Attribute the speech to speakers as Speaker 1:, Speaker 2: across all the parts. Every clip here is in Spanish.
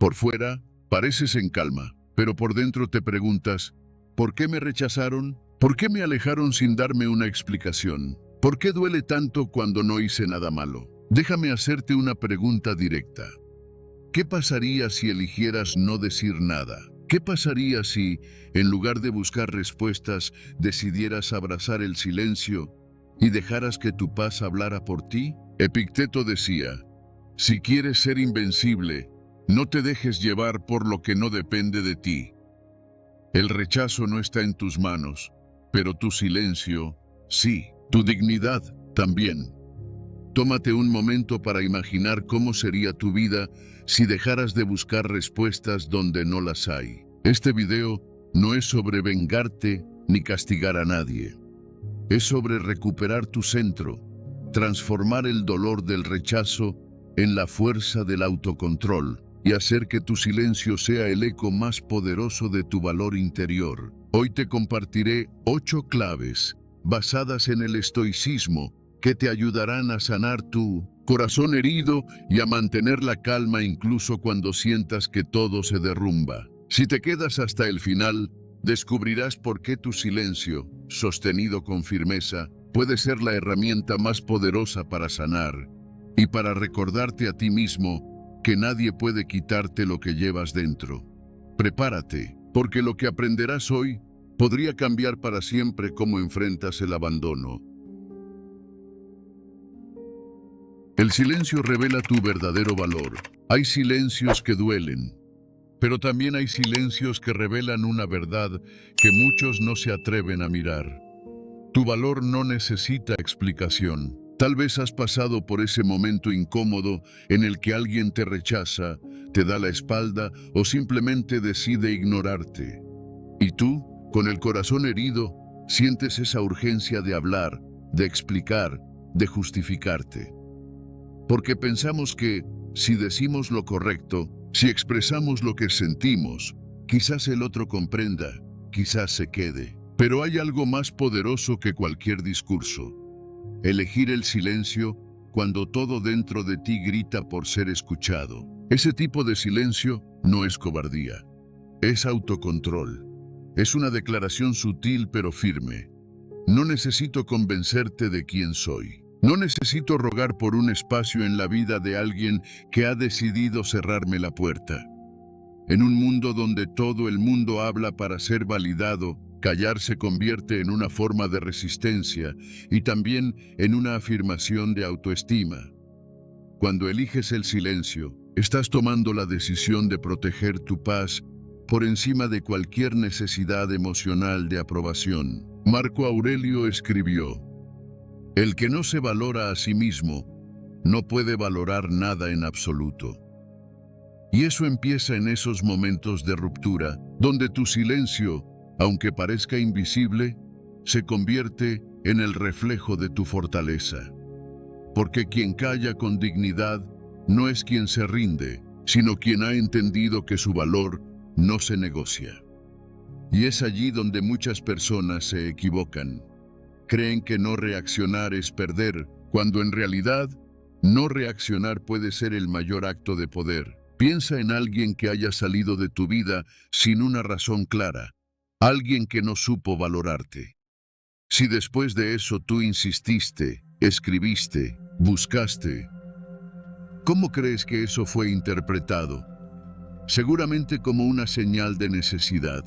Speaker 1: Por fuera, pareces en calma, pero por dentro te preguntas, ¿por qué me rechazaron? ¿Por qué me alejaron sin darme una explicación? ¿Por qué duele tanto cuando no hice nada malo? Déjame hacerte una pregunta directa. ¿Qué pasaría si eligieras no decir nada? ¿Qué pasaría si, en lugar de buscar respuestas, decidieras abrazar el silencio y dejaras que tu paz hablara por ti? Epicteto decía, si quieres ser invencible, no te dejes llevar por lo que no depende de ti. El rechazo no está en tus manos, pero tu silencio, sí, tu dignidad también. Tómate un momento para imaginar cómo sería tu vida si dejaras de buscar respuestas donde no las hay. Este video no es sobre vengarte ni castigar a nadie. Es sobre recuperar tu centro, transformar el dolor del rechazo en la fuerza del autocontrol y hacer que tu silencio sea el eco más poderoso de tu valor interior. Hoy te compartiré 8 claves basadas en el estoicismo que te ayudarán a sanar tu corazón herido y a mantener la calma incluso cuando sientas que todo se derrumba. Si te quedas hasta el final, descubrirás por qué tu silencio, sostenido con firmeza, puede ser la herramienta más poderosa para sanar y para recordarte a ti mismo que nadie puede quitarte lo que llevas dentro. Prepárate, porque lo que aprenderás hoy podría cambiar para siempre cómo enfrentas el abandono. El silencio revela tu verdadero valor. Hay silencios que duelen, pero también hay silencios que revelan una verdad que muchos no se atreven a mirar. Tu valor no necesita explicación. Tal vez has pasado por ese momento incómodo en el que alguien te rechaza, te da la espalda o simplemente decide ignorarte. Y tú, con el corazón herido, sientes esa urgencia de hablar, de explicar, de justificarte. Porque pensamos que, si decimos lo correcto, si expresamos lo que sentimos, quizás el otro comprenda, quizás se quede. Pero hay algo más poderoso que cualquier discurso. Elegir el silencio cuando todo dentro de ti grita por ser escuchado. Ese tipo de silencio no es cobardía, es autocontrol. Es una declaración sutil pero firme. No necesito convencerte de quién soy. No necesito rogar por un espacio en la vida de alguien que ha decidido cerrarme la puerta. En un mundo donde todo el mundo habla para ser validado, callar se convierte en una forma de resistencia y también en una afirmación de autoestima. Cuando eliges el silencio, estás tomando la decisión de proteger tu paz por encima de cualquier necesidad emocional de aprobación. Marco Aurelio escribió, el que no se valora a sí mismo, no puede valorar nada en absoluto. Y eso empieza en esos momentos de ruptura, donde tu silencio, aunque parezca invisible, se convierte en el reflejo de tu fortaleza. Porque quien calla con dignidad no es quien se rinde, sino quien ha entendido que su valor no se negocia. Y es allí donde muchas personas se equivocan. Creen que no reaccionar es perder, cuando en realidad, no reaccionar puede ser el mayor acto de poder. Piensa en alguien que haya salido de tu vida sin una razón clara, alguien que no supo valorarte. Si después de eso tú insististe, escribiste, buscaste, ¿cómo crees que eso fue interpretado? Seguramente como una señal de necesidad.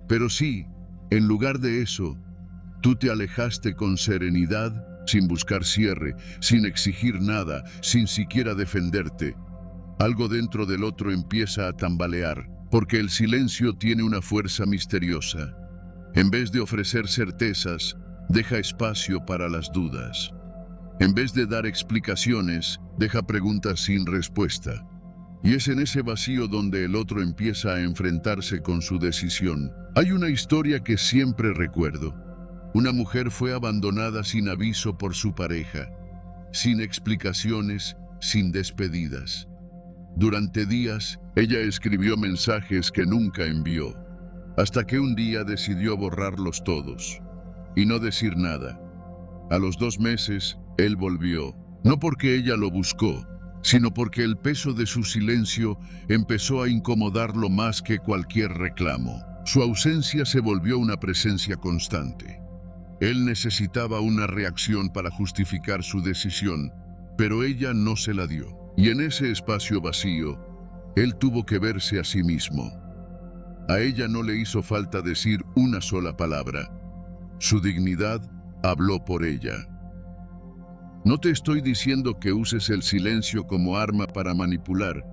Speaker 1: Pero sí, en lugar de eso, tú te alejaste con serenidad, sin buscar cierre, sin exigir nada, sin siquiera defenderte. Algo dentro del otro empieza a tambalear, porque el silencio tiene una fuerza misteriosa. En vez de ofrecer certezas, deja espacio para las dudas. En vez de dar explicaciones, deja preguntas sin respuesta. Y es en ese vacío donde el otro empieza a enfrentarse con su decisión. Hay una historia que siempre recuerdo. Una mujer fue abandonada sin aviso por su pareja, sin explicaciones, sin despedidas. Durante días, ella escribió mensajes que nunca envió, hasta que un día decidió borrarlos todos y no decir nada. A los 2 meses, él volvió, no porque ella lo buscó, sino porque el peso de su silencio empezó a incomodarlo más que cualquier reclamo. Su ausencia se volvió una presencia constante. Él necesitaba una reacción para justificar su decisión, pero ella no se la dio. Y en ese espacio vacío, él tuvo que verse a sí mismo. A ella no le hizo falta decir una sola palabra. Su dignidad habló por ella. No te estoy diciendo que uses el silencio como arma para manipular.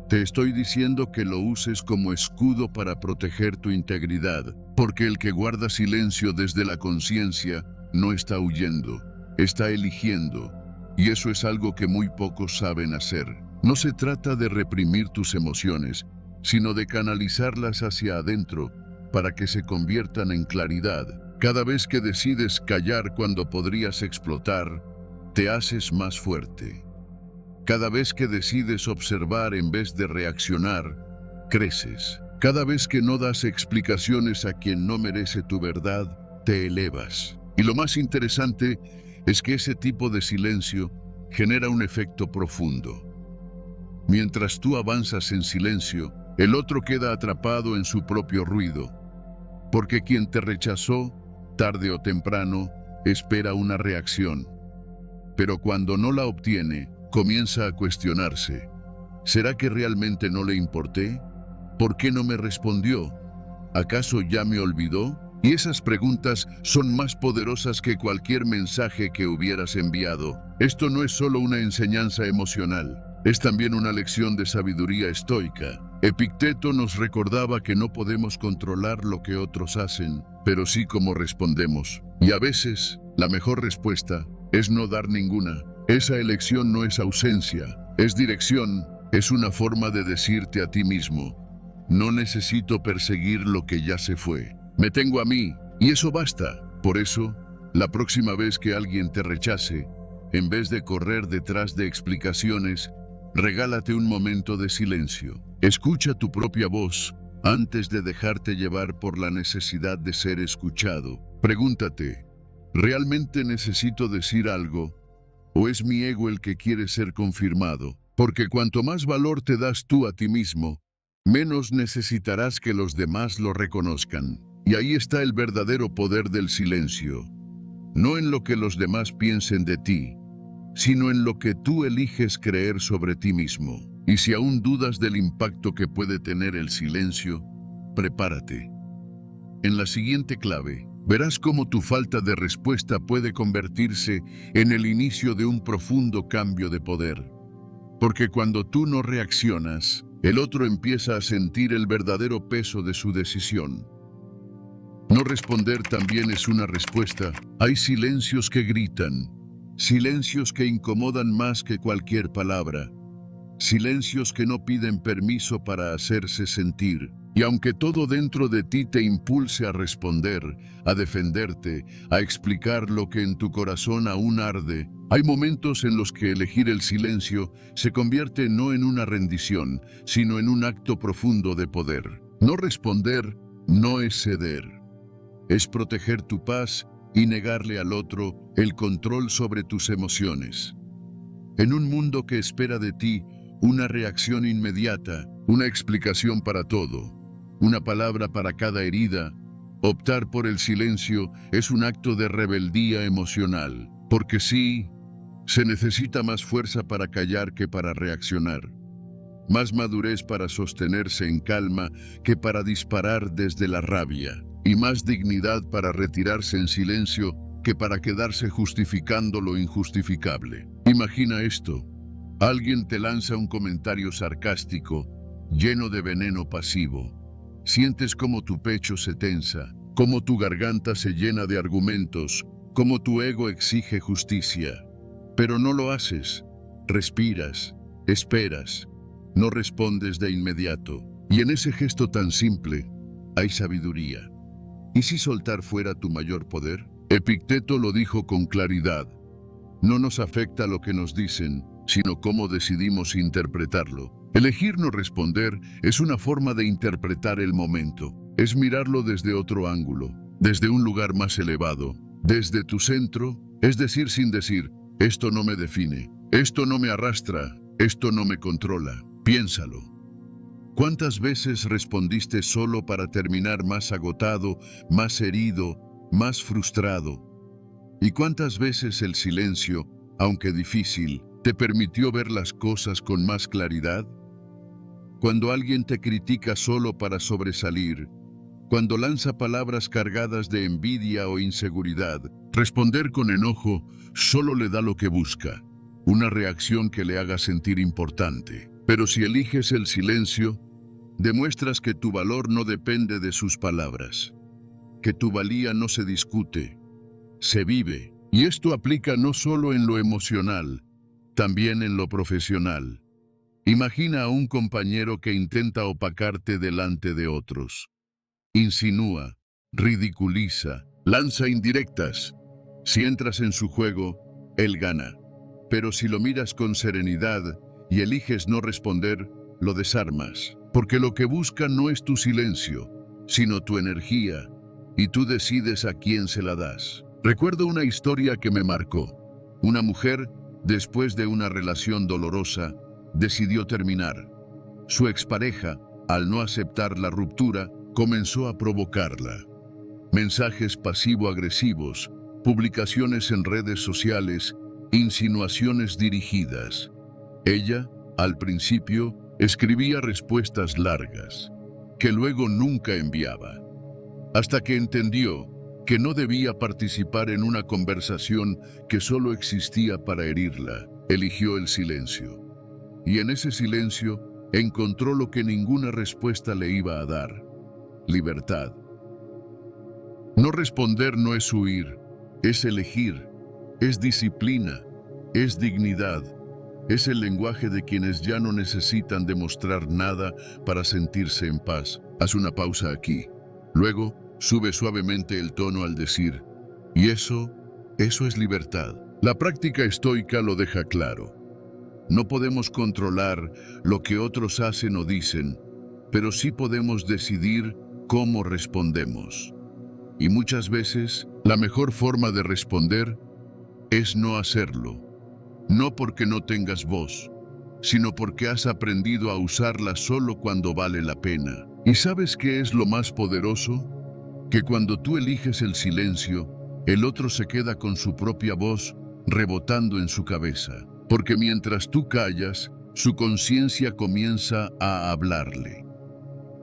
Speaker 1: Te estoy diciendo que lo uses como escudo para proteger tu integridad, porque el que guarda silencio desde la conciencia no está huyendo, está eligiendo, y eso es algo que muy pocos saben hacer. No se trata de reprimir tus emociones, sino de canalizarlas hacia adentro para que se conviertan en claridad. Cada vez que decides callar cuando podrías explotar, te haces más fuerte. Cada vez que decides observar en vez de reaccionar, creces. Cada vez que no das explicaciones a quien no merece tu verdad, te elevas. Y lo más interesante es que ese tipo de silencio genera un efecto profundo. Mientras tú avanzas en silencio, el otro queda atrapado en su propio ruido, porque quien te rechazó, tarde o temprano, espera una reacción. Pero cuando no la obtiene, comienza a cuestionarse. ¿Será que realmente no le importé? ¿Por qué no me respondió? ¿Acaso ya me olvidó? Y esas preguntas son más poderosas que cualquier mensaje que hubieras enviado. Esto no es solo una enseñanza emocional, es también una lección de sabiduría estoica. Epicteto nos recordaba que no podemos controlar lo que otros hacen, pero sí cómo respondemos. Y a veces, la mejor respuesta es no dar ninguna. Esa elección no es ausencia, es dirección, es una forma de decirte a ti mismo: no necesito perseguir lo que ya se fue. Me tengo a mí, y eso basta. Por eso, la próxima vez que alguien te rechace, en vez de correr detrás de explicaciones, regálate un momento de silencio. Escucha tu propia voz antes de dejarte llevar por la necesidad de ser escuchado. Pregúntate: ¿realmente necesito decir algo? ¿O es mi ego el que quiere ser confirmado? Porque cuanto más valor te das tú a ti mismo, menos necesitarás que los demás lo reconozcan. Y ahí está el verdadero poder del silencio. No en lo que los demás piensen de ti, sino en lo que tú eliges creer sobre ti mismo. Y si aún dudas del impacto que puede tener el silencio, prepárate. En la siguiente clave, verás cómo tu falta de respuesta puede convertirse en el inicio de un profundo cambio de poder. Porque cuando tú no reaccionas, el otro empieza a sentir el verdadero peso de su decisión. No responder también es una respuesta. Hay silencios que gritan, silencios que incomodan más que cualquier palabra, silencios que no piden permiso para hacerse sentir. Y aunque todo dentro de ti te impulse a responder, a defenderte, a explicar lo que en tu corazón aún arde, hay momentos en los que elegir el silencio se convierte no en una rendición, sino en un acto profundo de poder. No responder no es ceder. Es proteger tu paz y negarle al otro el control sobre tus emociones. En un mundo que espera de ti una reacción inmediata, una explicación para todo, una palabra para cada herida, optar por el silencio es un acto de rebeldía emocional. Porque sí, se necesita más fuerza para callar que para reaccionar, más madurez para sostenerse en calma que para disparar desde la rabia, y más dignidad para retirarse en silencio que para quedarse justificando lo injustificable. Imagina esto: alguien te lanza un comentario sarcástico, lleno de veneno pasivo. Sientes cómo tu pecho se tensa, cómo tu garganta se llena de argumentos, cómo tu ego exige justicia. Pero no lo haces. Respiras, esperas, no respondes de inmediato. Y en ese gesto tan simple hay sabiduría. ¿Y si soltar fuera tu mayor poder? Epicteto lo dijo con claridad: no nos afecta lo que nos dicen, sino cómo decidimos interpretarlo. Elegir no responder es una forma de interpretar el momento. Es mirarlo desde otro ángulo, desde un lugar más elevado, desde tu centro, es decir, sin decir: esto no me define, esto no me arrastra, Esto no me controla. Piénsalo. ¿Cuántas veces respondiste solo para terminar más agotado, más herido, más frustrado? ¿Y cuántas veces el silencio, aunque difícil, te permitió ver las cosas con más claridad? Cuando alguien te critica solo para sobresalir, cuando lanza palabras cargadas de envidia o inseguridad, responder con enojo solo le da lo que busca, una reacción que le haga sentir importante. Pero si eliges el silencio, demuestras que tu valor no depende de sus palabras, que tu valía no se discute, se vive. Y esto aplica no solo en lo emocional, también en lo profesional. Imagina a un compañero que intenta opacarte delante de otros. Insinúa, ridiculiza, lanza indirectas. Si entras en su juego, él gana. Pero si lo miras con serenidad y eliges no responder, lo desarmas. Porque lo que busca no es tu silencio, sino tu energía, y tú decides a quién se la das. Recuerdo una historia que me marcó. Una mujer, después de una relación dolorosa, decidió terminar. Su expareja, al no aceptar la ruptura, comenzó a provocarla. Mensajes pasivo-agresivos, publicaciones en redes sociales, insinuaciones dirigidas. Ella, al principio, escribía respuestas largas, que luego nunca enviaba, hasta que entendió que no debía participar en una conversación que solo existía para herirla. Eligió el silencio. Y en ese silencio encontró lo que ninguna respuesta le iba a dar: libertad. No responder no es huir, es elegir, es disciplina, es dignidad, es el lenguaje de quienes ya no necesitan demostrar nada para sentirse en paz. Haz una pausa aquí. Luego, sube suavemente el tono al decir, y eso es libertad. La práctica estoica lo deja claro. No podemos controlar lo que otros hacen o dicen, pero sí podemos decidir cómo respondemos. Y muchas veces, la mejor forma de responder es no hacerlo. No porque no tengas voz, sino porque has aprendido a usarla solo cuando vale la pena. ¿Y sabes qué es lo más poderoso? Que cuando tú eliges el silencio, el otro se queda con su propia voz rebotando en su cabeza. Porque mientras tú callas, su conciencia comienza a hablarle.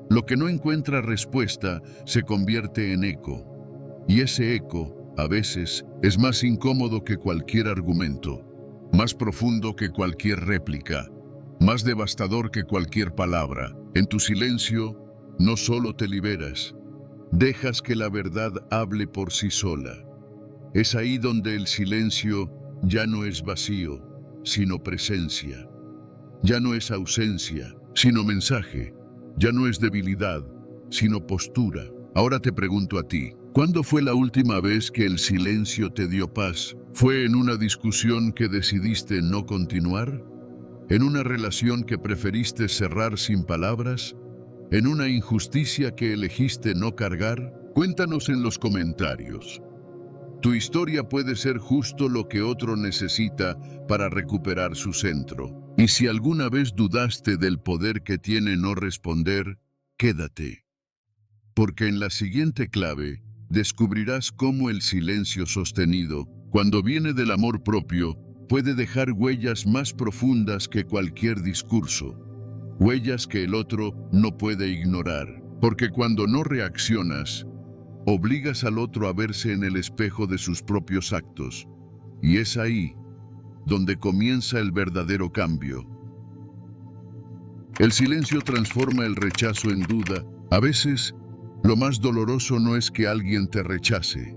Speaker 1: Lo que no encuentra respuesta se convierte en eco. Y ese eco, a veces, es más incómodo que cualquier argumento, más profundo que cualquier réplica, más devastador que cualquier palabra. En tu silencio, no solo te liberas, dejas que la verdad hable por sí sola. Es ahí donde el silencio ya no es vacío, sino presencia. Ya no es ausencia, sino mensaje. Ya no es debilidad, sino postura. Ahora te pregunto a ti, ¿cuándo fue la última vez que el silencio te dio paz? ¿Fue en una discusión que decidiste no continuar? ¿En una relación que preferiste cerrar sin palabras? ¿En una injusticia que elegiste no cargar? Cuéntanos en los comentarios. Tu historia puede ser justo lo que otro necesita para recuperar su centro. Y si alguna vez dudaste del poder que tiene no responder, quédate. Porque en la siguiente clave descubrirás cómo el silencio sostenido, cuando viene del amor propio, puede dejar huellas más profundas que cualquier discurso. Huellas que el otro no puede ignorar. Porque cuando no reaccionas, obligas al otro a verse en el espejo de sus propios actos. Y es ahí donde comienza el verdadero cambio. El silencio transforma el rechazo en duda. A veces, lo más doloroso no es que alguien te rechace,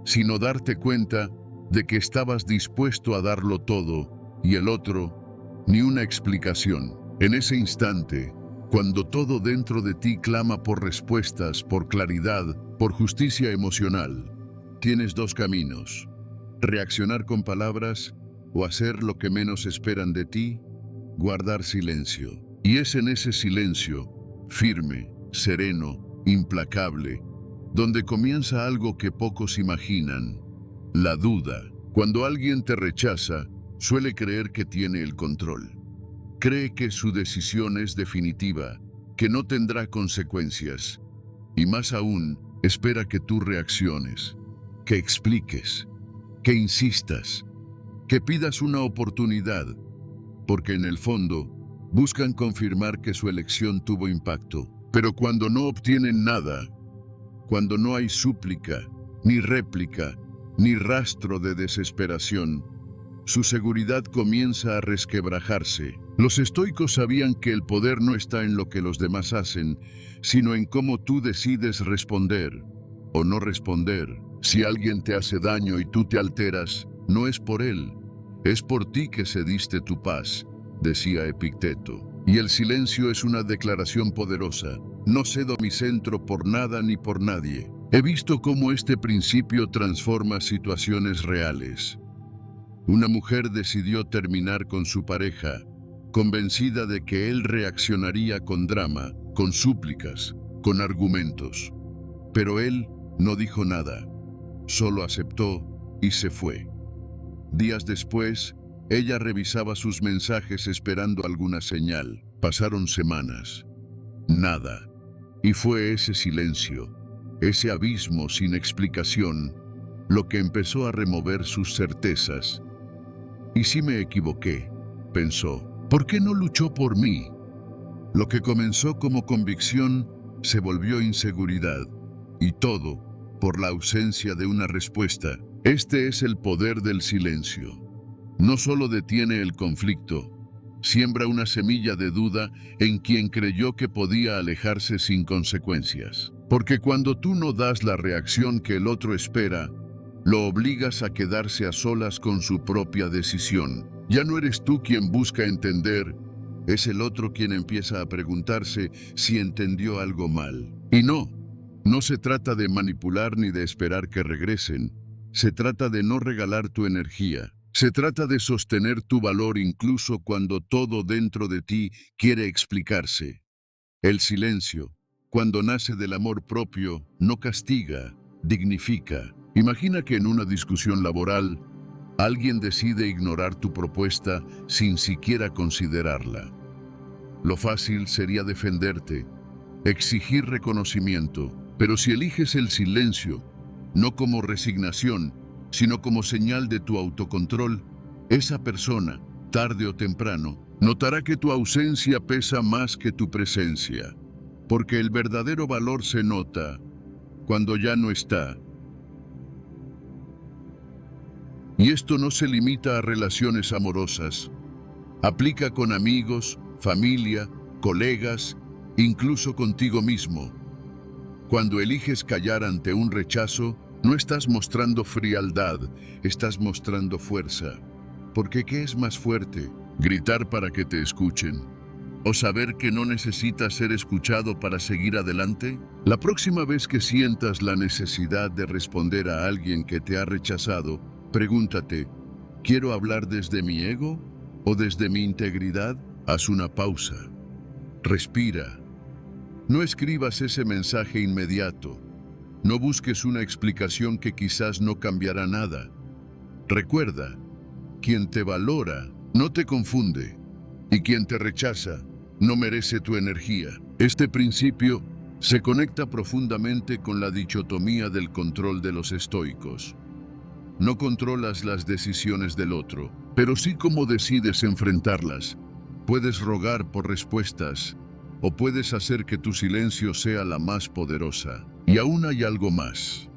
Speaker 1: sino darte cuenta de que estabas dispuesto a darlo todo y el otro, ni una explicación. En ese instante, cuando todo dentro de ti clama por respuestas, por claridad, por justicia emocional, tienes dos caminos: reaccionar con palabras o hacer lo que menos esperan de ti, guardar silencio. Y es en ese silencio, firme, sereno, implacable, donde comienza algo que pocos imaginan: la duda. Cuando alguien te rechaza, suele creer que tiene el control. Cree que su decisión es definitiva, que no tendrá consecuencias. Y más aún, espera que tú reacciones, que expliques, que insistas, que pidas una oportunidad, porque en el fondo buscan confirmar que su elección tuvo impacto. Pero cuando no obtienen nada, cuando no hay súplica, ni réplica, ni rastro de desesperación, su seguridad comienza a resquebrajarse. Los estoicos sabían que el poder no está en lo que los demás hacen, sino en cómo tú decides responder o no responder. Si alguien te hace daño y tú te alteras, no es por él, es por ti que cediste tu paz, decía Epicteto. Y el silencio es una declaración poderosa. No cedo mi centro por nada ni por nadie. He visto cómo este principio transforma situaciones reales. Una mujer decidió terminar con su pareja, convencida de que él reaccionaría con drama, con súplicas, con argumentos. Pero él no dijo nada, solo aceptó y se fue. Días después, ella revisaba sus mensajes esperando alguna señal. Pasaron semanas. Nada. Y fue ese silencio, ese abismo sin explicación, lo que empezó a remover sus certezas. ¿Y si me equivoqué?, pensó. ¿Por qué no luchó por mí? Lo que comenzó como convicción se volvió inseguridad, y todo por la ausencia de una respuesta. Este es el poder del silencio. No solo detiene el conflicto, siembra una semilla de duda en quien creyó que podía alejarse sin consecuencias. Porque cuando tú no das la reacción que el otro espera, lo obligas a quedarse a solas con su propia decisión. Ya no eres tú quien busca entender, es el otro quien empieza a preguntarse si entendió algo mal. Y no se trata de manipular ni de esperar que regresen. Se trata de no regalar tu energía. Se trata de sostener tu valor incluso cuando todo dentro de ti quiere explicarse. El silencio, cuando nace del amor propio, no castiga, dignifica. Imagina que en una discusión laboral, alguien decide ignorar tu propuesta sin siquiera considerarla. Lo fácil sería defenderte, exigir reconocimiento, pero si eliges el silencio, no como resignación, sino como señal de tu autocontrol, esa persona, tarde o temprano, notará que tu ausencia pesa más que tu presencia, porque el verdadero valor se nota cuando ya no está. Y esto no se limita a relaciones amorosas. Aplica con amigos, familia, colegas, incluso contigo mismo. Cuando eliges callar ante un rechazo, no estás mostrando frialdad, estás mostrando fuerza. Porque ¿qué es más fuerte? ¿Gritar para que te escuchen? ¿O saber que no necesitas ser escuchado para seguir adelante? La próxima vez que sientas la necesidad de responder a alguien que te ha rechazado, pregúntate, ¿quiero hablar desde mi ego o desde mi integridad? Haz una pausa. Respira. No escribas ese mensaje inmediato. No busques una explicación que quizás no cambiará nada. Recuerda, quien te valora no te confunde, y quien te rechaza no merece tu energía. Este principio se conecta profundamente con la dicotomía del control de los estoicos. No controlas las decisiones del otro, pero sí cómo decides enfrentarlas. Puedes rogar por respuestas, o puedes hacer que tu silencio sea la más poderosa. Y aún hay algo más.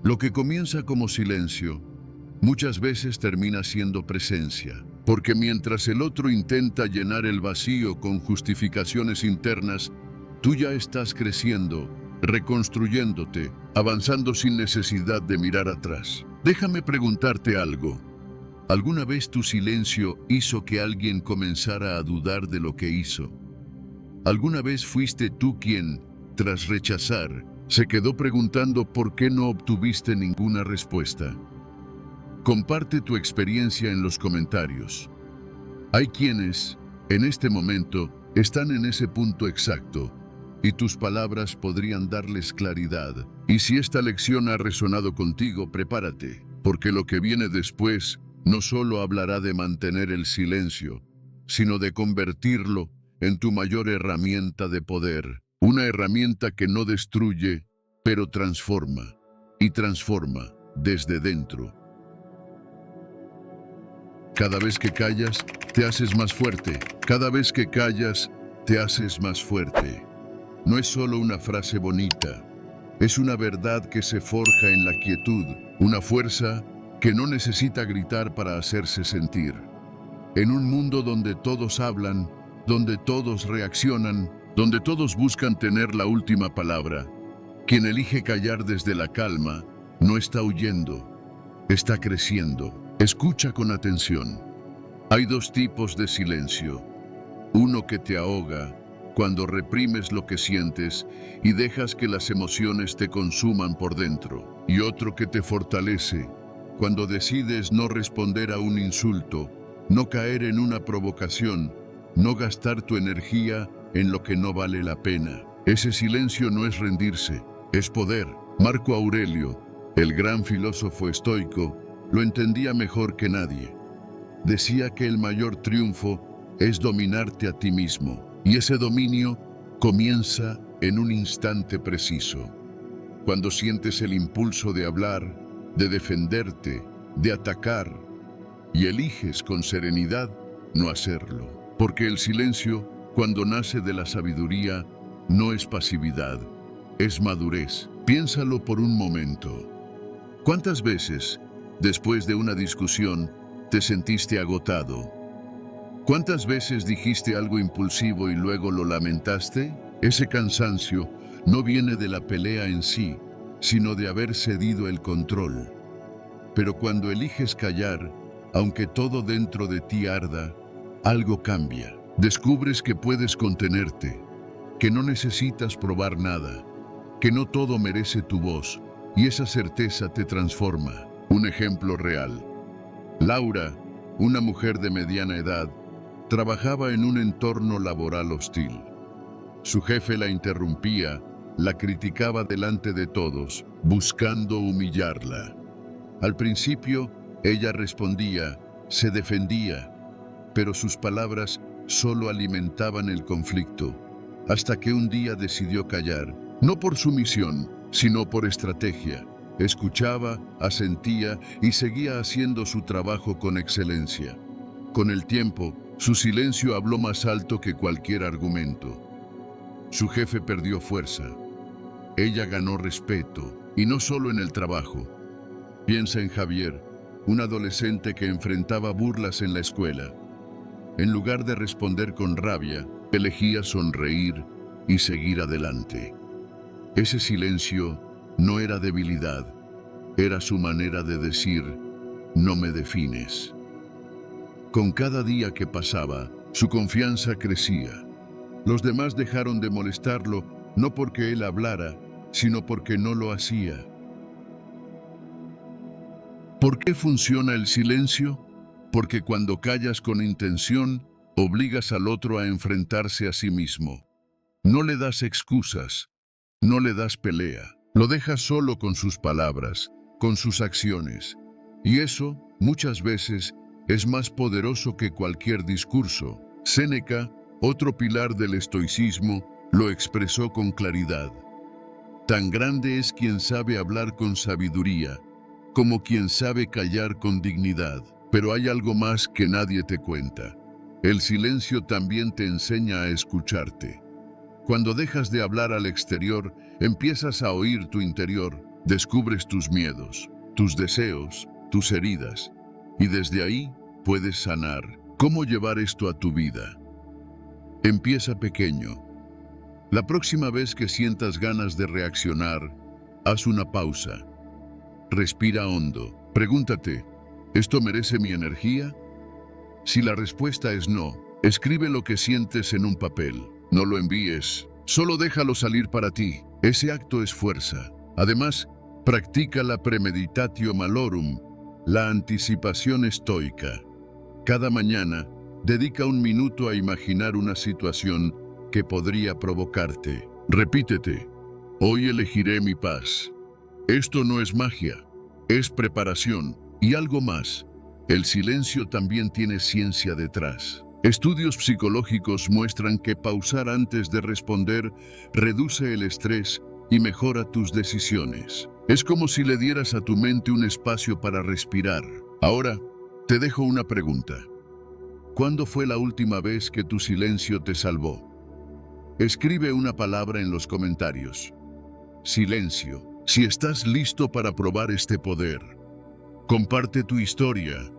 Speaker 1: Lo que comienza como silencio, muchas veces termina siendo presencia. Porque mientras el otro intenta llenar el vacío con justificaciones internas, tú ya estás creciendo, reconstruyéndote, avanzando sin necesidad de mirar atrás. Déjame preguntarte algo. ¿Alguna vez tu silencio hizo que alguien comenzara a dudar de lo que hizo? ¿Alguna vez fuiste tú quien, tras rechazar, se quedó preguntando por qué no obtuviste ninguna respuesta? Comparte tu experiencia en los comentarios. Hay quienes, en este momento, están en ese punto exacto, y tus palabras podrían darles claridad. Y si esta lección ha resonado contigo, prepárate, porque lo que viene después no solo hablará de mantener el silencio, sino de convertirlo en tu mayor herramienta de poder. Una herramienta que no destruye, pero transforma, y transforma desde dentro. Cada vez que callas, te haces más fuerte. Cada vez que callas, te haces más fuerte. No es solo una frase bonita, es una verdad que se forja en la quietud, una fuerza que no necesita gritar para hacerse sentir. En un mundo donde todos hablan, donde todos reaccionan, donde todos buscan tener la última palabra, quien elige callar desde la calma no está huyendo, está creciendo. Escucha con atención. Hay dos tipos de silencio. Uno que te ahoga, cuando reprimes lo que sientes y dejas que las emociones te consuman por dentro. Y otro que te fortalece, cuando decides no responder a un insulto, no caer en una provocación, no gastar tu energía en lo que no vale la pena. Ese silencio no es rendirse, es poder. Marco Aurelio, el gran filósofo estoico, lo entendía mejor que nadie. Decía que el mayor triunfo es dominarte a ti mismo, y ese dominio comienza en un instante preciso. Cuando sientes el impulso de hablar, de defenderte, de atacar, y eliges con serenidad no hacerlo. Porque el silencio, cuando nace de la sabiduría, no es pasividad, es madurez. Piénsalo por un momento. ¿Cuántas veces, después de una discusión, te sentiste agotado? ¿Cuántas veces dijiste algo impulsivo y luego lo lamentaste? Ese cansancio no viene de la pelea en sí, sino de haber cedido el control. Pero cuando eliges callar, aunque todo dentro de ti arda, algo cambia. Descubres que puedes contenerte, que no necesitas probar nada, que no todo merece tu voz, y esa certeza te transforma. Un ejemplo real. Laura, una mujer de mediana edad, trabajaba en un entorno laboral hostil. Su jefe la interrumpía, la criticaba delante de todos, buscando humillarla. Al principio, ella respondía, se defendía, pero sus palabras solo alimentaban el conflicto, hasta que un día decidió callar, no por sumisión, sino por estrategia. Escuchaba, asentía y seguía haciendo su trabajo con excelencia. Con el tiempo, su silencio habló más alto que cualquier argumento. Su jefe perdió fuerza. Ella ganó respeto, y no solo en el trabajo. Piensa en Javier, un adolescente que enfrentaba burlas en la escuela. En lugar de responder con rabia, elegía sonreír y seguir adelante. Ese silencio no era debilidad, era su manera de decir, no me defines. Con cada día que pasaba, su confianza crecía. Los demás dejaron de molestarlo, no porque él hablara, sino porque no lo hacía. ¿Por qué funciona el silencio? Porque cuando callas con intención, obligas al otro a enfrentarse a sí mismo. No le das excusas, no le das pelea. Lo dejas solo con sus palabras, con sus acciones. Y eso, muchas veces, es más poderoso que cualquier discurso. Séneca, otro pilar del estoicismo, lo expresó con claridad. Tan grande es quien sabe hablar con sabiduría, como quien sabe callar con dignidad. Pero hay algo más que nadie te cuenta. El silencio también te enseña a escucharte. Cuando dejas de hablar al exterior, empiezas a oír tu interior, descubres tus miedos, tus deseos, tus heridas, y desde ahí puedes sanar. ¿Cómo llevar esto a tu vida? Empieza pequeño. La próxima vez que sientas ganas de reaccionar, haz una pausa. Respira hondo. Pregúntate, ¿esto merece mi energía? Si la respuesta es no, escribe lo que sientes en un papel. No lo envíes, solo déjalo salir para ti. Ese acto es fuerza. Además, practica la premeditatio malorum, la anticipación estoica. Cada mañana, dedica un minuto a imaginar una situación que podría provocarte. Repítete, hoy elegiré mi paz. Esto no es magia, es preparación. Y algo más, el silencio también tiene ciencia detrás. Estudios psicológicos muestran que pausar antes de responder reduce el estrés y mejora tus decisiones. Es como si le dieras a tu mente un espacio para respirar. Ahora, te dejo una pregunta. ¿Cuándo fue la última vez que tu silencio te salvó? Escribe una palabra en los comentarios. Silencio. Si estás listo para probar este poder, comparte tu historia.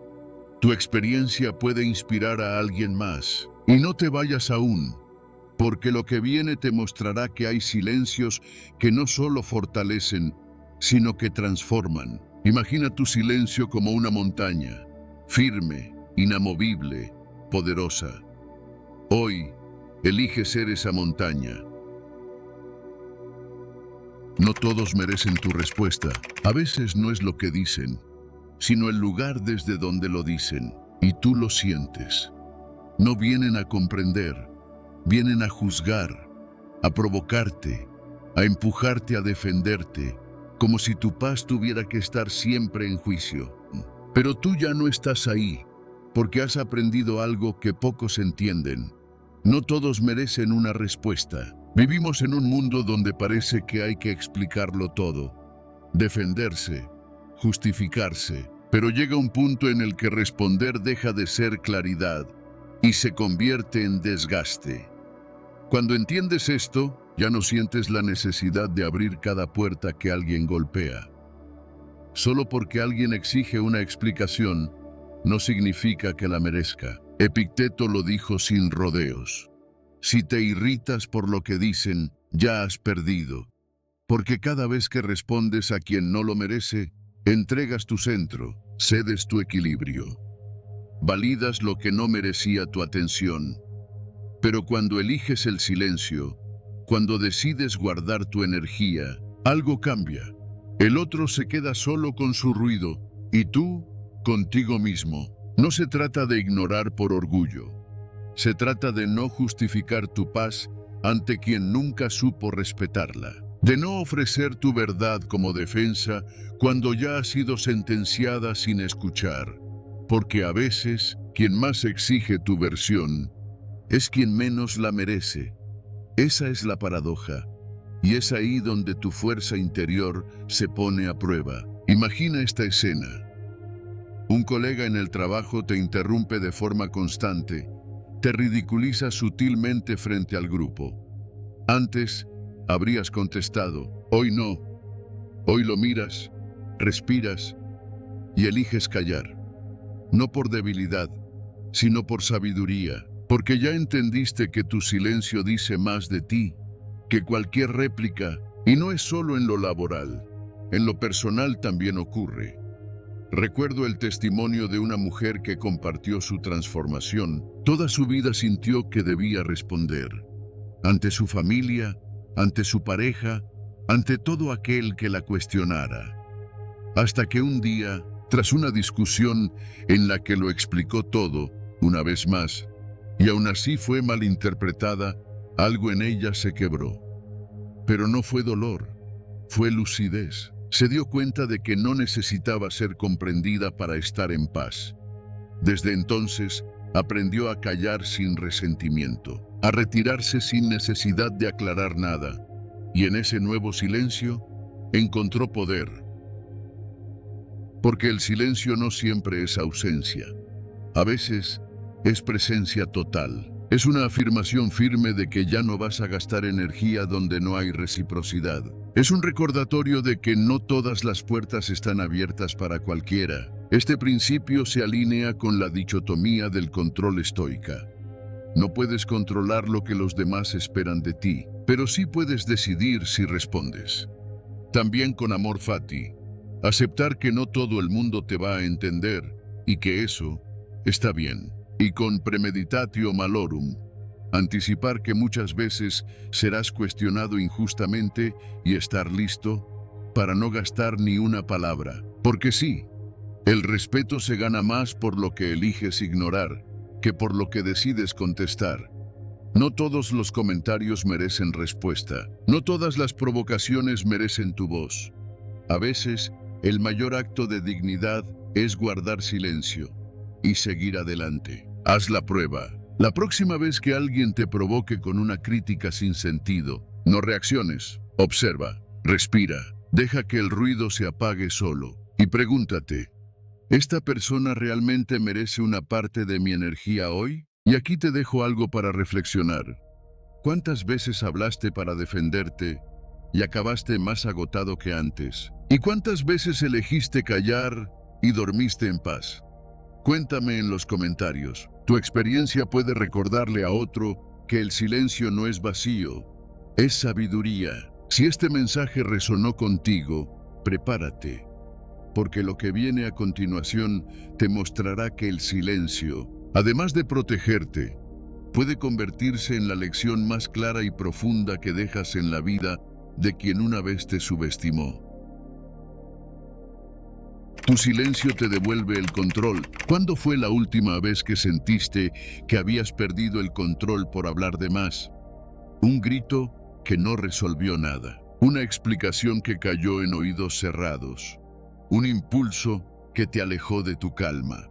Speaker 1: Tu experiencia puede inspirar a alguien más. Y no te vayas aún, porque lo que viene te mostrará que hay silencios que no solo fortalecen, sino que transforman. Imagina tu silencio como una montaña, firme, inamovible, poderosa. Hoy, elige ser esa montaña. No todos merecen tu respuesta. A veces no es lo que dicen, sino el lugar desde donde lo dicen, y tú lo sientes. No vienen a comprender, vienen a juzgar, a provocarte, a empujarte a defenderte, como si tu paz tuviera que estar siempre en juicio. Pero tú ya no estás ahí, porque has aprendido algo que pocos entienden. No todos merecen una respuesta. Vivimos en un mundo donde parece que hay que explicarlo todo, defenderse, justificarse, pero llega un punto en el que responder deja de ser claridad y se convierte en desgaste. Cuando entiendes esto, ya no sientes la necesidad de abrir cada puerta que alguien golpea. Solo porque alguien exige una explicación, no significa que la merezca. Epicteto lo dijo sin rodeos. Si te irritas por lo que dicen, ya has perdido. Porque cada vez que respondes a quien no lo merece, entregas tu centro, cedes tu equilibrio. Validas lo que no merecía tu atención. Pero cuando eliges el silencio, cuando decides guardar tu energía, algo cambia. El otro se queda solo con su ruido, y tú, contigo mismo. No se trata de ignorar por orgullo. Se trata de no justificar tu paz ante quien nunca supo respetarla. De no ofrecer tu verdad como defensa cuando ya ha sido sentenciada sin escuchar. Porque a veces, quien más exige tu versión es quien menos la merece. Esa es la paradoja. Y es ahí donde tu fuerza interior se pone a prueba. Imagina esta escena. Un colega en el trabajo te interrumpe de forma constante, te ridiculiza sutilmente frente al grupo. Antes, habrías contestado, hoy no. Hoy lo miras, respiras y eliges callar. No por debilidad, sino por sabiduría, porque ya entendiste que tu silencio dice más de ti que cualquier réplica, y no es solo en lo laboral, en lo personal también ocurre. Recuerdo el testimonio de una mujer que compartió su transformación. Toda su vida sintió que debía responder. Ante su familia, ante su pareja, ante todo aquel que la cuestionara. Hasta que un día, tras una discusión en la que lo explicó todo, una vez más, y aún así fue malinterpretada, algo en ella se quebró. Pero no fue dolor, fue lucidez. Se dio cuenta de que no necesitaba ser comprendida para estar en paz. Desde entonces, aprendió a callar sin resentimiento, a retirarse sin necesidad de aclarar nada, y en ese nuevo silencio encontró poder. Porque el silencio no siempre es ausencia. A veces es presencia total. Es una afirmación firme de que ya no vas a gastar energía donde no hay reciprocidad. Es un recordatorio de que no todas las puertas están abiertas para cualquiera. Este principio se alinea con la dicotomía del control estoica. No puedes controlar lo que los demás esperan de ti, pero sí puedes decidir si respondes. También con amor fati, aceptar que no todo el mundo te va a entender y que eso está bien. Y con premeditatio malorum, anticipar que muchas veces serás cuestionado injustamente y estar listo para no gastar ni una palabra. Porque sí, el respeto se gana más por lo que eliges ignorar que por lo que decides contestar. No todos los comentarios merecen respuesta. No todas las provocaciones merecen tu voz. A veces, el mayor acto de dignidad es guardar silencio y seguir adelante. Haz la prueba. La próxima vez que alguien te provoque con una crítica sin sentido, no reacciones, observa, respira, deja que el ruido se apague solo y pregúntate, ¿esta persona realmente merece una parte de mi energía hoy? Y aquí te dejo algo para reflexionar. ¿Cuántas veces hablaste para defenderte y acabaste más agotado que antes? ¿Y cuántas veces elegiste callar y dormiste en paz? Cuéntame en los comentarios. Tu experiencia puede recordarle a otro que el silencio no es vacío, es sabiduría. Si este mensaje resonó contigo, prepárate, porque lo que viene a continuación te mostrará que el silencio, además de protegerte, puede convertirse en la lección más clara y profunda que dejas en la vida de quien una vez te subestimó. Tu silencio te devuelve el control. ¿Cuándo fue la última vez que sentiste que habías perdido el control por hablar de más? Un grito que no resolvió nada. Una explicación que cayó en oídos cerrados. Un impulso que te alejó de tu calma.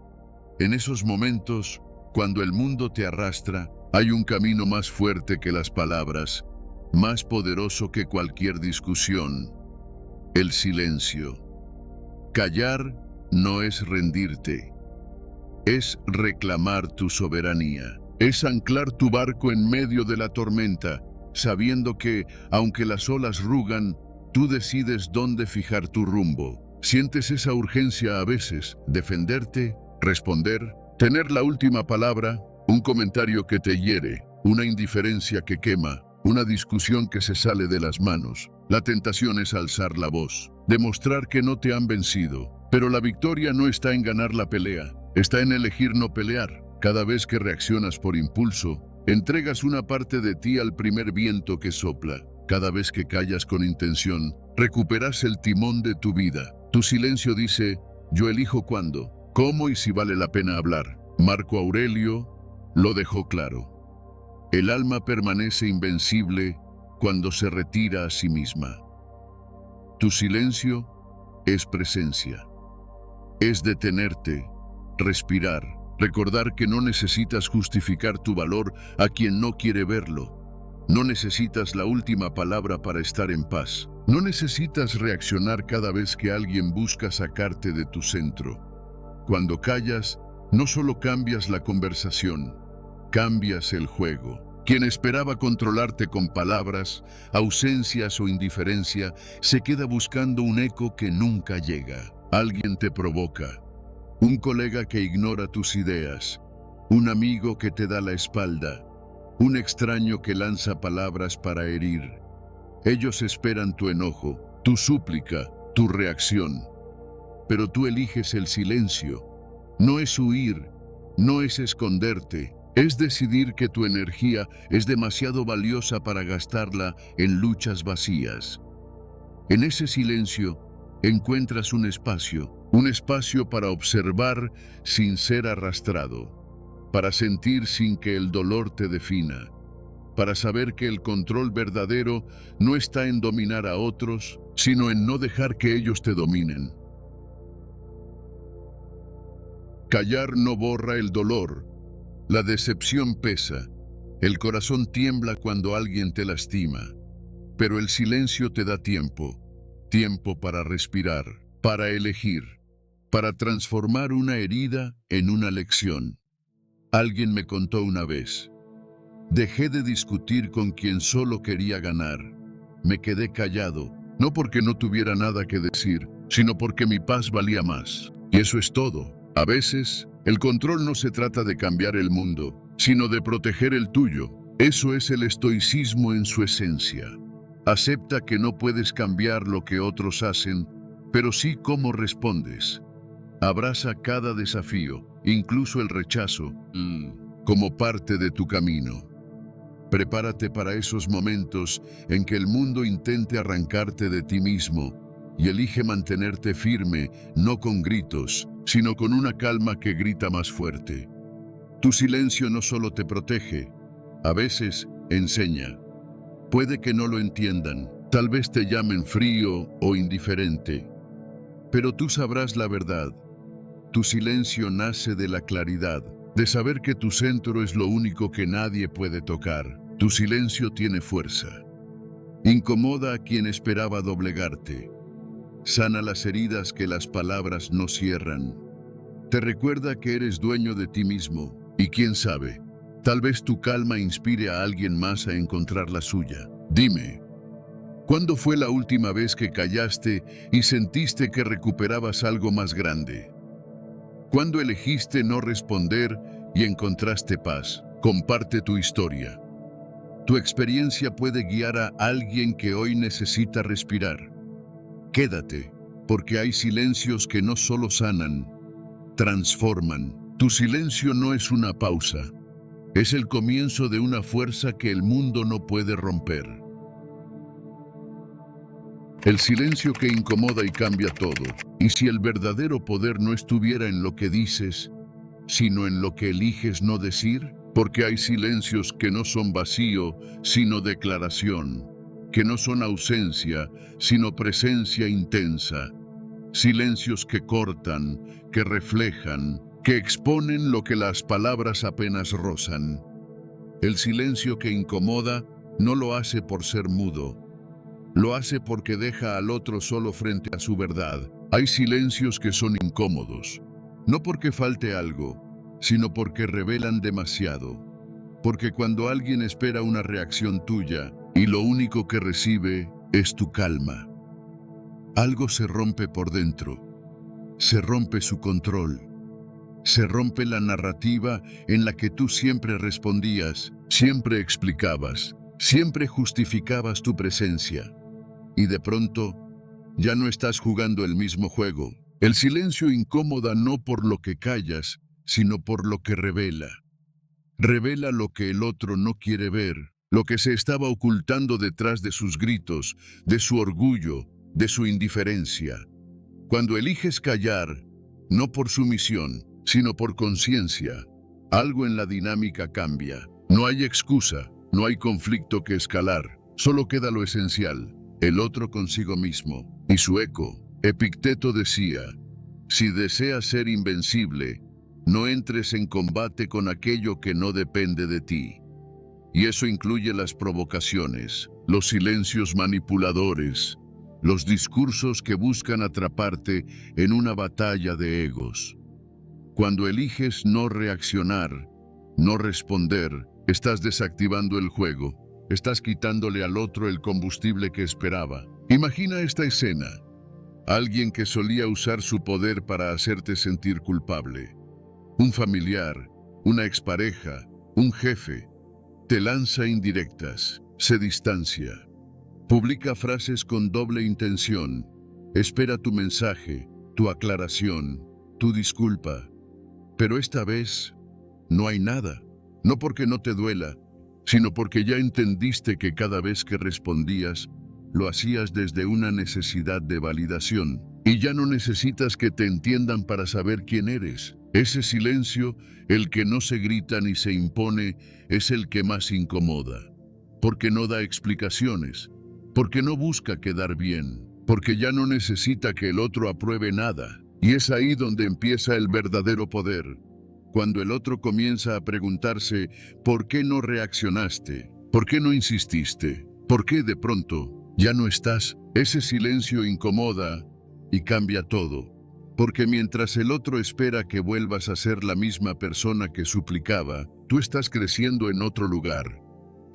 Speaker 1: En esos momentos, cuando el mundo te arrastra, hay un camino más fuerte que las palabras, más poderoso que cualquier discusión. El silencio. Callar no es rendirte, es reclamar tu soberanía, es anclar tu barco en medio de la tormenta, sabiendo que, aunque las olas rugan, tú decides dónde fijar tu rumbo. ¿Sientes esa urgencia a veces? Defenderte, responder, tener la última palabra, un comentario que te hiere, una indiferencia que quema, una discusión que se sale de las manos. La tentación es alzar la voz, demostrar que no te han vencido. Pero la victoria no está en ganar la pelea, está en elegir no pelear. Cada vez que reaccionas por impulso, entregas una parte de ti al primer viento que sopla. Cada vez que callas con intención, recuperas el timón de tu vida. Tu silencio dice, yo elijo cuándo, cómo y si vale la pena hablar. Marco Aurelio lo dejó claro. El alma permanece invencible cuando se retira a sí misma. Tu silencio es presencia. Es detenerte, respirar, recordar que no necesitas justificar tu valor a quien no quiere verlo. No necesitas la última palabra para estar en paz. No necesitas reaccionar cada vez que alguien busca sacarte de tu centro. Cuando callas, no solo cambias la conversación, cambias el juego. Quien esperaba controlarte con palabras, ausencias o indiferencia, se queda buscando un eco que nunca llega. Alguien te provoca, un colega que ignora tus ideas, un amigo que te da la espalda, un extraño que lanza palabras para herir. Ellos esperan tu enojo, tu súplica, tu reacción. Pero tú eliges el silencio. No es huir, no es esconderte. Es decidir que tu energía es demasiado valiosa para gastarla en luchas vacías. En ese silencio encuentras un espacio para observar sin ser arrastrado, para sentir sin que el dolor te defina, para saber que el control verdadero no está en dominar a otros, sino en no dejar que ellos te dominen. Callar no borra el dolor. La decepción pesa, el corazón tiembla cuando alguien te lastima, pero el silencio te da tiempo para respirar, para elegir, para transformar una herida en una lección. Alguien me contó una vez, dejé de discutir con quien solo quería ganar, me quedé callado, no porque no tuviera nada que decir, sino porque mi paz valía más. Y eso es todo. A veces, el control no se trata de cambiar el mundo, sino de proteger el tuyo. Eso es el estoicismo en su esencia. Acepta que no puedes cambiar lo que otros hacen, pero sí cómo respondes. Abraza cada desafío, incluso el rechazo, como parte de tu camino. Prepárate para esos momentos en que el mundo intente arrancarte de ti mismo y elige mantenerte firme, no con gritos, sino con una calma que grita más fuerte. Tu silencio no solo te protege, a veces enseña. Puede que no lo entiendan, tal vez te llamen frío o indiferente, pero tú sabrás la verdad. Tu silencio nace de la claridad, de saber que tu centro es lo único que nadie puede tocar. Tu silencio tiene fuerza. Incomoda a quien esperaba doblegarte. Sana las heridas que las palabras no cierran. Te recuerda que eres dueño de ti mismo, y quién sabe, tal vez tu calma inspire a alguien más a encontrar la suya. Dime, ¿cuándo fue la última vez que callaste y sentiste que recuperabas algo más grande? ¿Cuándo elegiste no responder y encontraste paz? Comparte tu historia. Tu experiencia puede guiar a alguien que hoy necesita respirar. Quédate, porque hay silencios que no solo sanan, transforman. Tu silencio no es una pausa, es el comienzo de una fuerza que el mundo no puede romper. El silencio que incomoda y cambia todo. Y si el verdadero poder no estuviera en lo que dices, sino en lo que eliges no decir, porque hay silencios que no son vacío, sino declaración, que no son ausencia, sino presencia intensa. Silencios que cortan, que reflejan, que exponen lo que las palabras apenas rozan. El silencio que incomoda no lo hace por ser mudo. Lo hace porque deja al otro solo frente a su verdad. Hay silencios que son incómodos, no porque falte algo, sino porque revelan demasiado. Porque cuando alguien espera una reacción tuya y lo único que recibe es tu calma, algo se rompe por dentro. Se rompe su control. Se rompe la narrativa en la que tú siempre respondías, siempre explicabas, siempre justificabas tu presencia. Y de pronto, ya no estás jugando el mismo juego. El silencio incomoda no por lo que callas, sino por lo que revela. Revela lo que el otro no quiere ver, lo que se estaba ocultando detrás de sus gritos, de su orgullo, de su indiferencia. Cuando eliges callar, no por sumisión, sino por conciencia, algo en la dinámica cambia. No hay excusa, no hay conflicto que escalar, solo queda lo esencial. El otro consigo mismo, y su eco. Epicteto decía, si deseas ser invencible, no entres en combate con aquello que no depende de ti. Y eso incluye las provocaciones, los silencios manipuladores, los discursos que buscan atraparte en una batalla de egos. Cuando eliges no reaccionar, no responder, estás desactivando el juego. Estás quitándole al otro el combustible que esperaba. Imagina esta escena. Alguien que solía usar su poder para hacerte sentir culpable. Un familiar, una expareja, un jefe. Te lanza indirectas, se distancia. Publica frases con doble intención. Espera tu mensaje, tu aclaración, tu disculpa. Pero esta vez, no hay nada. No porque no te duela, sino porque ya entendiste que cada vez que respondías, lo hacías desde una necesidad de validación. Y ya no necesitas que te entiendan para saber quién eres. Ese silencio, el que no se grita ni se impone, es el que más incomoda. Porque no da explicaciones, porque no busca quedar bien, porque ya no necesita que el otro apruebe nada. Y es ahí donde empieza el verdadero poder. Cuando el otro comienza a preguntarse, ¿por qué no reaccionaste? ¿Por qué no insististe? ¿Por qué de pronto ya no estás? Ese silencio incomoda y cambia todo. Porque mientras el otro espera que vuelvas a ser la misma persona que suplicaba, tú estás creciendo en otro lugar.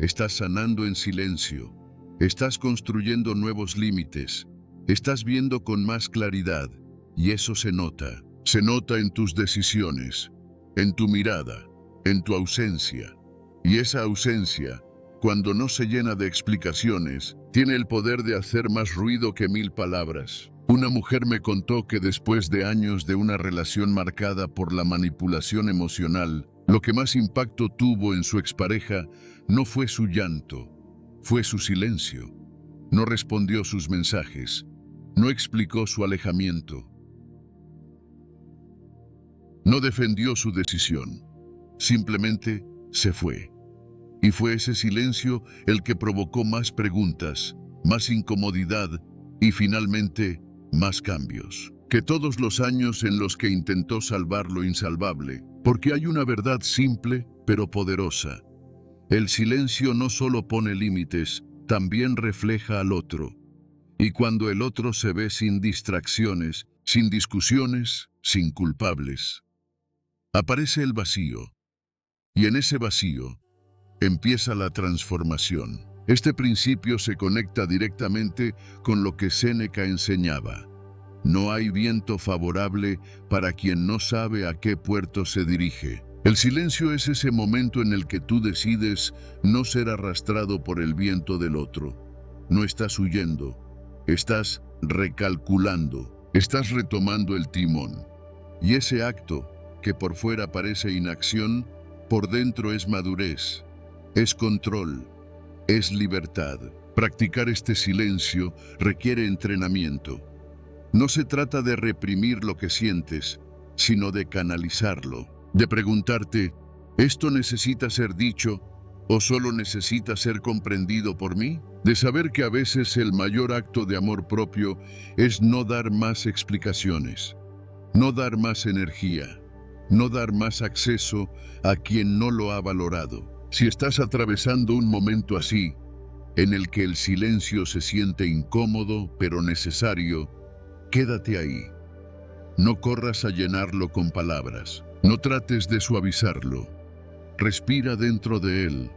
Speaker 1: Estás sanando en silencio. Estás construyendo nuevos límites. Estás viendo con más claridad. Y eso se nota. Se nota en tus decisiones, en tu mirada, en tu ausencia. Y esa ausencia, cuando no se llena de explicaciones, tiene el poder de hacer más ruido que 1000 palabras. Una mujer me contó que después de años de una relación marcada por la manipulación emocional, lo que más impacto tuvo en su expareja no fue su llanto, fue su silencio. No respondió sus mensajes, no explicó su alejamiento. No defendió su decisión, simplemente se fue. Y fue ese silencio el que provocó más preguntas, más incomodidad y finalmente más cambios. que todos los años en los que intentó salvar lo insalvable, porque hay una verdad simple pero poderosa. El silencio no solo pone límites, también refleja al otro. Y cuando el otro se ve sin distracciones, sin discusiones, sin culpables, aparece el vacío. Y en ese vacío empieza la transformación. Este principio se conecta directamente con lo que Séneca enseñaba. No hay viento favorable para quien no sabe a qué puerto se dirige. El silencio es ese momento en el que tú decides no ser arrastrado por el viento del otro. No estás huyendo, estás recalculando, estás retomando el timón. Y ese acto, que por fuera parece inacción, por dentro es madurez, es control, es libertad. Practicar este silencio requiere entrenamiento. No se trata de reprimir lo que sientes, sino de canalizarlo, de preguntarte, ¿esto necesita ser dicho o solo necesita ser comprendido por mí? De saber que a veces el mayor acto de amor propio es no dar más explicaciones, no dar más energía, no dar más acceso a quien no lo ha valorado. Si estás atravesando un momento así, en el que el silencio se siente incómodo pero necesario, quédate ahí. No corras a llenarlo con palabras. No trates de suavizarlo. Respira dentro de él,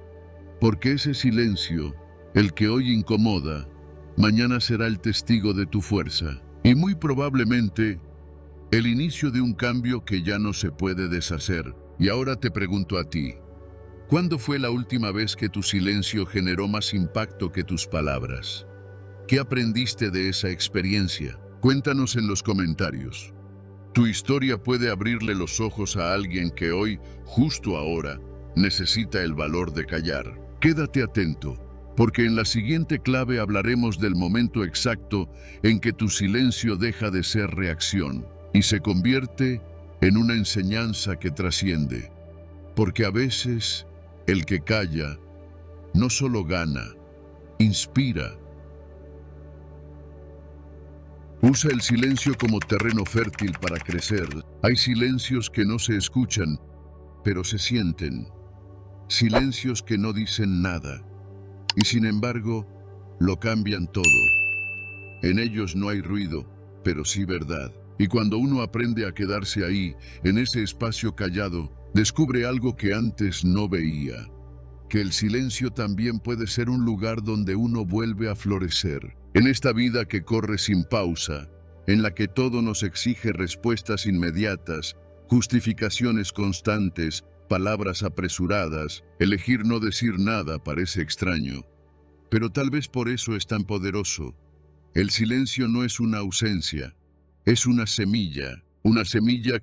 Speaker 1: porque ese silencio, el que hoy incomoda, mañana será el testigo de tu fuerza y muy probablemente el inicio de un cambio que ya no se puede deshacer. Y ahora te pregunto a ti, ¿cuándo fue la última vez que tu silencio generó más impacto que tus palabras? ¿Qué aprendiste de esa experiencia? Cuéntanos en los comentarios. Tu historia puede abrirle los ojos a alguien que hoy, justo ahora, necesita el valor de callar. Quédate atento, porque en la siguiente clave hablaremos del momento exacto en que tu silencio deja de ser reacción y se convierte en una enseñanza que trasciende. Porque a veces, el que calla no solo gana, inspira. Usa el silencio como terreno fértil para crecer. Hay silencios que no se escuchan, pero se sienten. Silencios que no dicen nada, y sin embargo, lo cambian todo. En ellos no hay ruido, pero sí verdad. Y cuando uno aprende a quedarse ahí, en ese espacio callado, descubre algo que antes no veía. Que el silencio también puede ser un lugar donde uno vuelve a florecer. En esta vida que corre sin pausa, en la que todo nos exige respuestas inmediatas, justificaciones constantes, palabras apresuradas, elegir no decir nada parece extraño. Pero tal vez por eso es tan poderoso. El silencio no es una ausencia, es una semilla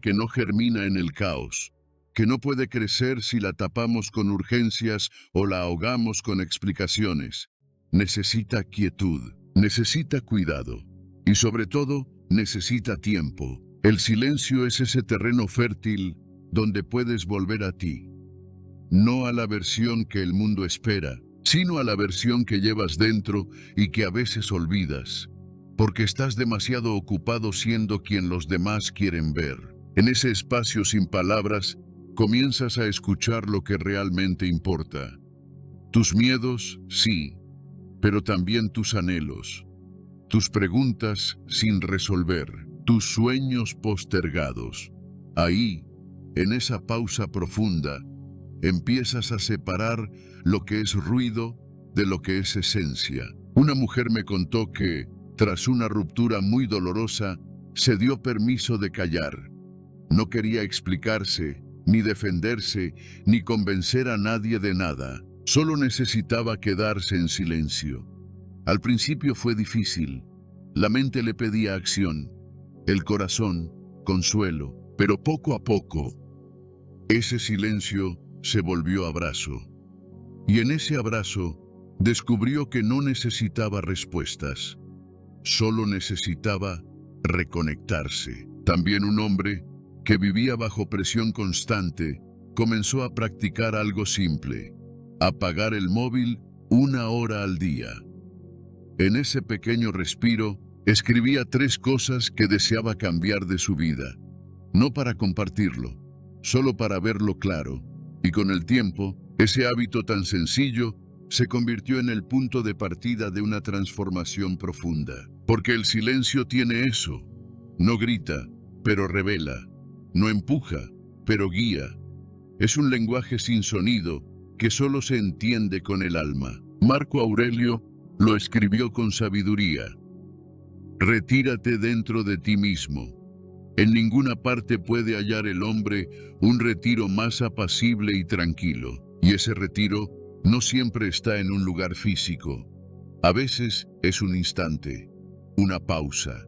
Speaker 1: que no germina en el caos, que no puede crecer si la tapamos con urgencias o la ahogamos con explicaciones. Necesita quietud, necesita cuidado y sobre todo necesita tiempo. El silencio es ese terreno fértil donde puedes volver a ti, no a la versión que el mundo espera, sino a la versión que llevas dentro y que a veces olvidas, porque estás demasiado ocupado siendo quien los demás quieren ver. En ese espacio sin palabras, comienzas a escuchar lo que realmente importa. Tus miedos, sí, pero también tus anhelos, tus preguntas sin resolver, tus sueños postergados. Ahí, en esa pausa profunda, empiezas a separar lo que es ruido de lo que es esencia. Una mujer me contó que, tras una ruptura muy dolorosa, se dio permiso de callar. No quería explicarse, ni defenderse, ni convencer a nadie de nada. Solo necesitaba quedarse en silencio. Al principio fue difícil. La mente le pedía acción, el corazón, consuelo, pero poco a poco, ese silencio se volvió abrazo. Y en ese abrazo, descubrió que no necesitaba respuestas, solo necesitaba reconectarse. También un hombre, que vivía bajo presión constante, comenzó a practicar algo simple: apagar el móvil 1 hora al día. En ese pequeño respiro, Escribía 3 cosas que deseaba cambiar de su vida, no para compartirlo, solo para verlo claro. Y con el tiempo, ese hábito tan sencillo se convirtió en el punto de partida de una transformación profunda. Porque el silencio tiene eso. No grita, pero revela. No empuja, pero guía. Es un lenguaje sin sonido que solo se entiende con el alma. Marco Aurelio lo escribió con sabiduría. Retírate dentro de ti mismo. En ninguna parte puede hallar el hombre un retiro más apacible y tranquilo. Y ese retiro no siempre está en un lugar físico. A veces es un instante, una pausa,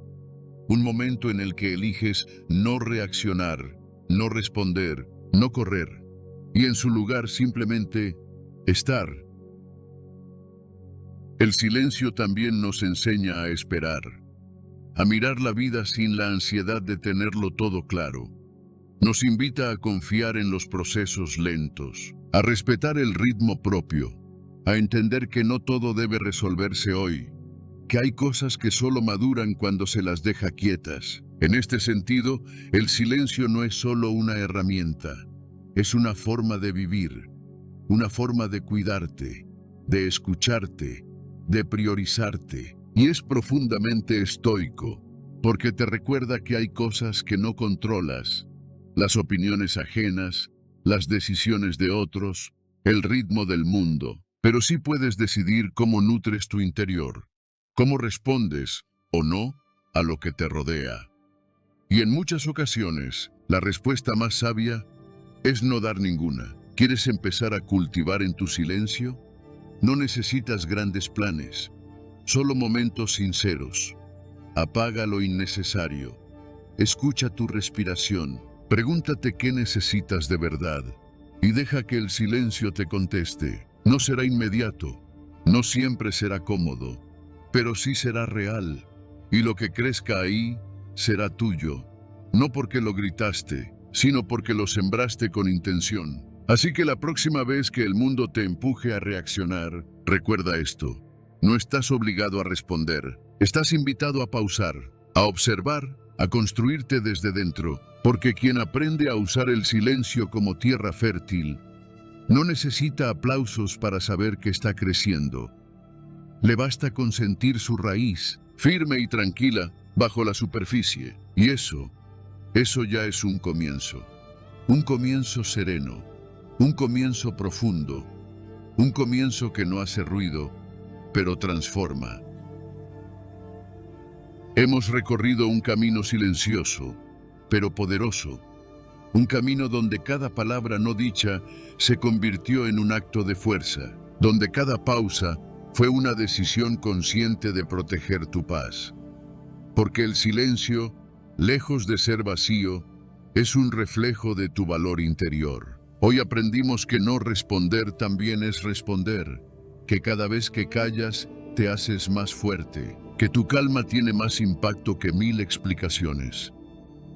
Speaker 1: un momento en el que eliges no reaccionar, no responder, no correr, y en su lugar simplemente estar. El silencio también nos enseña a esperar, a mirar la vida sin la ansiedad de tenerlo todo claro. Nos invita a confiar en los procesos lentos, a respetar el ritmo propio, a entender que no todo debe resolverse hoy, que hay cosas que solo maduran cuando se las deja quietas. En este sentido, el silencio no es solo una herramienta, es una forma de vivir, una forma de cuidarte, de escucharte, de priorizarte. Y es profundamente estoico, porque te recuerda que hay cosas que no controlas, las opiniones ajenas, las decisiones de otros, el ritmo del mundo, pero sí puedes decidir cómo nutres tu interior, cómo respondes, o no, a lo que te rodea. Y en muchas ocasiones, la respuesta más sabia es no dar ninguna. ¿Quieres empezar a cultivar en tu silencio? No necesitas grandes planes, solo momentos sinceros. Apaga lo innecesario. Escucha tu respiración. Pregúntate qué necesitas de verdad y deja que el silencio te conteste. No será inmediato, no siempre será cómodo, pero sí será real. Y lo que crezca ahí será tuyo, no porque lo gritaste, sino porque lo sembraste con intención. Así que la próxima vez que el mundo te empuje a reaccionar, recuerda esto. No estás obligado a responder, estás invitado a pausar, a observar, a construirte desde dentro, porque quien aprende a usar el silencio como tierra fértil, no necesita aplausos para saber que está creciendo. Le basta con sentir su raíz, firme y tranquila, bajo la superficie. Y eso ya es un comienzo sereno, un comienzo profundo, un comienzo que no hace ruido, pero transforma. Hemos recorrido un camino silencioso, pero poderoso. Un camino donde cada palabra no dicha se convirtió en un acto de fuerza, donde cada pausa fue una decisión consciente de proteger tu paz. Porque el silencio, lejos de ser vacío, es un reflejo de tu valor interior. Hoy aprendimos que no responder también es responder, que cada vez que callas te haces más fuerte, que tu calma tiene más impacto que 1000 explicaciones.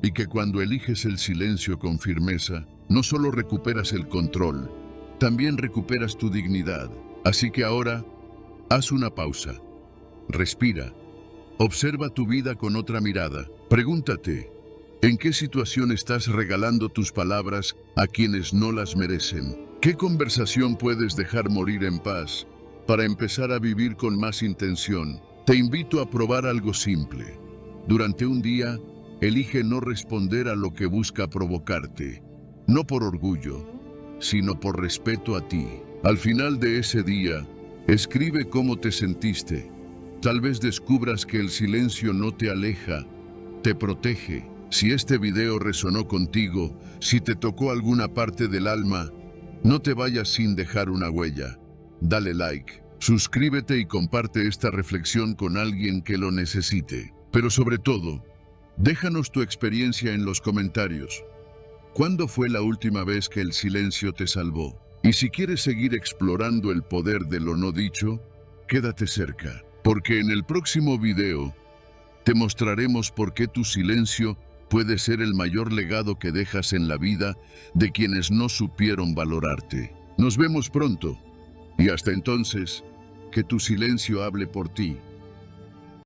Speaker 1: Y que cuando eliges el silencio con firmeza, no solo recuperas el control, también recuperas tu dignidad. Así que ahora, haz una pausa. Respira. Observa tu vida con otra mirada. Pregúntate, ¿en qué situación estás regalando tus palabras a quienes no las merecen? ¿Qué conversación puedes dejar morir en paz para empezar a vivir con más intención? Te invito a probar algo simple. Durante un día, elige no responder a lo que busca provocarte, no por orgullo, sino por respeto a ti. Al final de ese día, escribe cómo te sentiste. Tal vez descubras que el silencio no te aleja, te protege. Si este video resonó contigo, si te tocó alguna parte del alma, no te vayas sin dejar una huella. Dale like, suscríbete y comparte esta reflexión con alguien que lo necesite. Pero sobre todo, déjanos tu experiencia en los comentarios. ¿Cuándo fue la última vez que el silencio te salvó? Y si quieres seguir explorando el poder de lo no dicho, quédate cerca, porque en el próximo video te mostraremos por qué tu silencio puede ser el mayor legado que dejas en la vida de quienes no supieron valorarte. Nos vemos pronto, y hasta entonces, que tu silencio hable por ti.